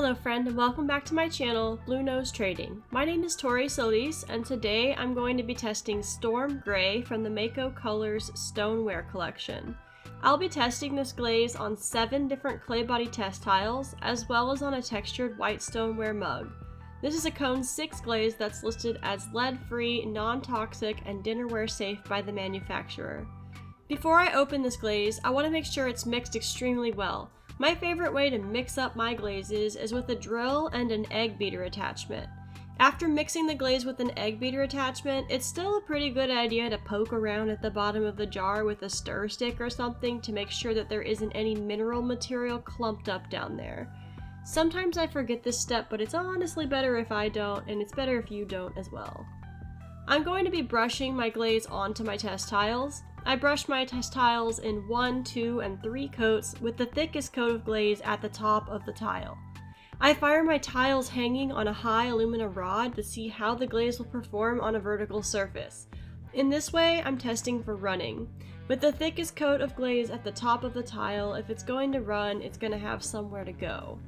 Hello friend and welcome back to my channel, Blue Nose Trading. My name is Tori Solis and today I'm going to be testing Storm Gray from the Mayco Colors Stoneware collection. I'll be testing this glaze on 7 different clay body test tiles as well as on a textured white stoneware mug. This is a cone 6 glaze that's listed as lead-free, non-toxic, and dinnerware safe by the manufacturer. Before I open this glaze, I want to make sure it's mixed extremely well. My favorite way to mix up my glazes is with a drill and an egg beater attachment. After mixing the glaze with an egg beater attachment, it's still a pretty good idea to poke around at the bottom of the jar with a stir stick or something to make sure that there isn't any mineral material clumped up down there. Sometimes I forget this step, but it's honestly better if I don't, and it's better if you don't as well. I'm going to be brushing my glaze onto my test tiles. I brush my test tiles in 1, 2, and 3 coats with the thickest coat of glaze at the top of the tile. I fire my tiles hanging on a high alumina rod to see how the glaze will perform on a vertical surface. In this way, I'm testing for running. With the thickest coat of glaze at the top of the tile, if it's going to run, it's going to have somewhere to go.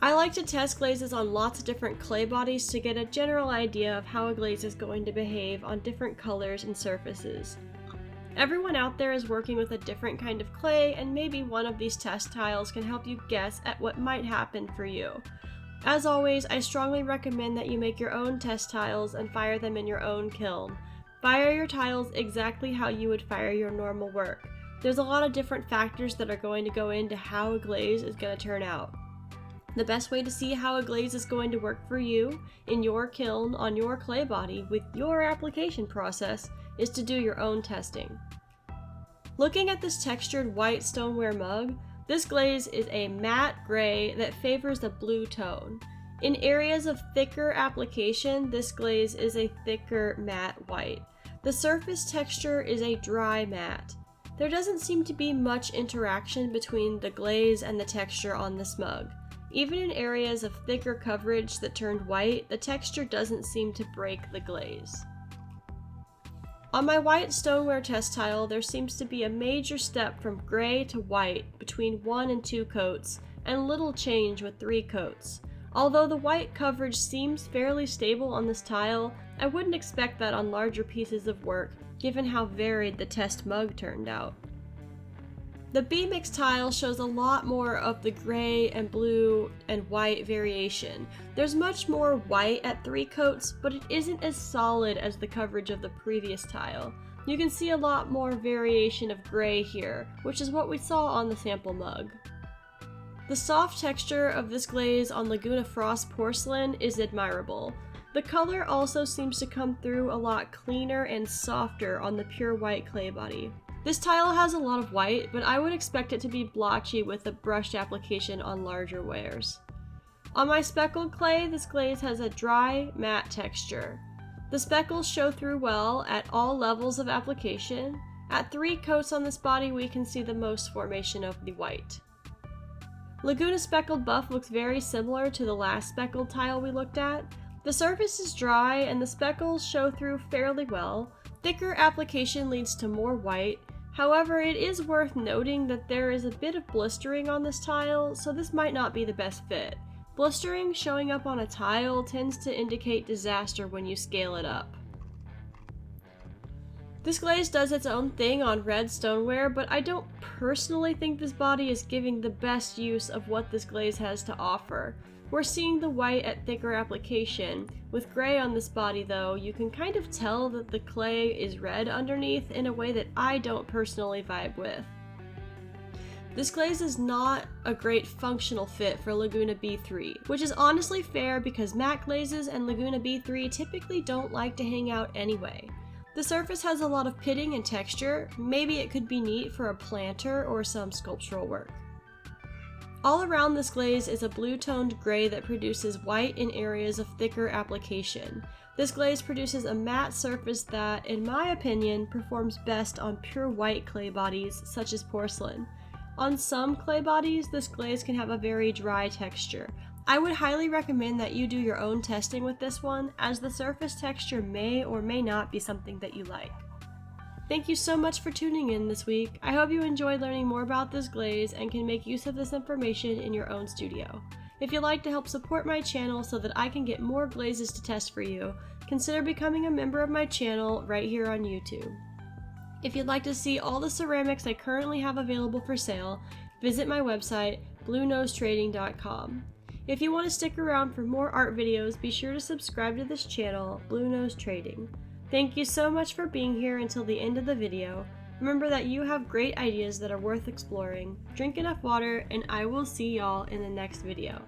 I like to test glazes on lots of different clay bodies to get a general idea of how a glaze is going to behave on different colors and surfaces. Everyone out there is working with a different kind of clay, and maybe one of these test tiles can help you guess at what might happen for you. As always, I strongly recommend that you make your own test tiles and fire them in your own kiln. Fire your tiles exactly how you would fire your normal work. There's a lot of different factors that are going to go into how a glaze is going to turn out. The best way to see how a glaze is going to work for you in your kiln on your clay body with your application process is to do your own testing. Looking at this textured white stoneware mug, this glaze is a matte gray that favors a blue tone. In areas of thicker application, this glaze is a thicker matte white. The surface texture is a dry matte. There doesn't seem to be much interaction between the glaze and the texture on this mug. Even in areas of thicker coverage that turned white, the texture doesn't seem to break the glaze. On my white stoneware test tile, there seems to be a major step from gray to white between 1 and 2 coats, and little change with 3 coats. Although the white coverage seems fairly stable on this tile, I wouldn't expect that on larger pieces of work, given how varied the test mug turned out. The B-Mix tile shows a lot more of the gray and blue and white variation. There's much more white at 3 coats, but it isn't as solid as the coverage of the previous tile. You can see a lot more variation of gray here, which is what we saw on the sample mug. The soft texture of this glaze on Laguna Frost porcelain is admirable. The color also seems to come through a lot cleaner and softer on the pure white clay body. This tile has a lot of white, but I would expect it to be blotchy with a brushed application on larger wares. On my speckled clay, this glaze has a dry, matte texture. The speckles show through well at all levels of application. At 3 coats on this body, we can see the most formation of the white. Laguna Speckled Buff looks very similar to the last speckled tile we looked at. The surface is dry and the speckles show through fairly well. Thicker application leads to more white. However, it is worth noting that there is a bit of blistering on this tile, so this might not be the best fit. Blistering showing up on a tile tends to indicate disaster when you scale it up. This glaze does its own thing on red stoneware, but I don't personally think this body is giving the best use of what this glaze has to offer. We're seeing the white at thicker application. With gray on this body though, you can kind of tell that the clay is red underneath in a way that I don't personally vibe with. This glaze is not a great functional fit for Laguna B3, which is honestly fair because matte glazes and Laguna B3 typically don't like to hang out anyway. The surface has a lot of pitting and texture. Maybe it could be neat for a planter or some sculptural work. All around this glaze is a blue-toned gray that produces white in areas of thicker application. This glaze produces a matte surface that, in my opinion, performs best on pure white clay bodies, such as porcelain. On some clay bodies, this glaze can have a very dry texture. I would highly recommend that you do your own testing with this one, as the surface texture may or may not be something that you like. Thank you so much for tuning in this week. I hope you enjoyed learning more about this glaze and can make use of this information in your own studio. If you'd like to help support my channel so that I can get more glazes to test for you, consider becoming a member of my channel right here on YouTube. If you'd like to see all the ceramics I currently have available for sale, visit my website, bluenosetrading.com. If you want to stick around for more art videos, be sure to subscribe to this channel, Blue Nose Trading. Thank you so much for being here until the end of the video. Remember that you have great ideas that are worth exploring. Drink enough water, and I will see y'all in the next video.